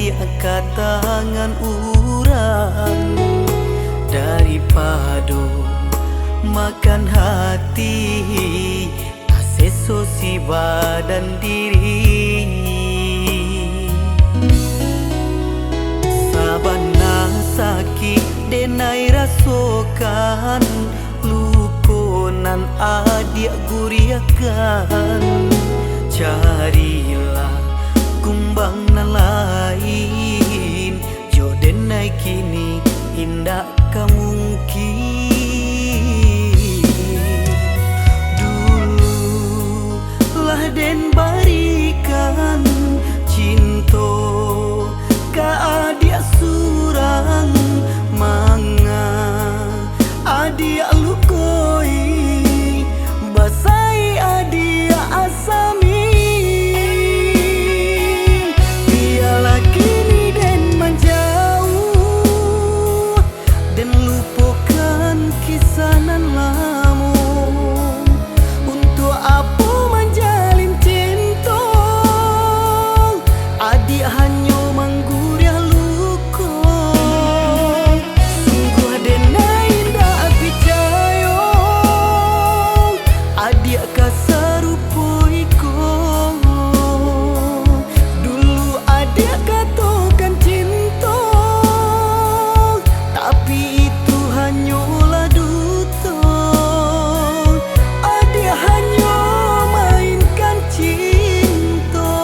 dia katangan urang daripada makan hati asesosi badan diri. Sabanang sakit denai rasokan lukonan adik guriakan. Carilah kumbang nan lain jodenai kini indah mungkin. Dulu lah den barikan cinta ka adik surang manga adik lukoi basai adik asami. Biarlah kini den menjauh dan lupakan kisah nan lama. Untuk apa menjalin cinta adik hanya menggurih luka. Sungguh denai tak percaya adik kasarupoi ko. Dulu adik katakan cinta tapi itu hanyalah duta. Adik hanya mainkan cinta.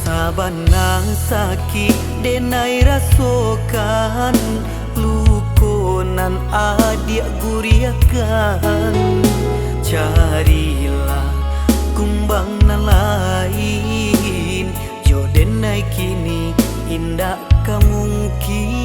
Sabanang sakit denai rasokan lukonan adik guriakan. Carilah kumbang nan lain jodenai kini indah mungkin.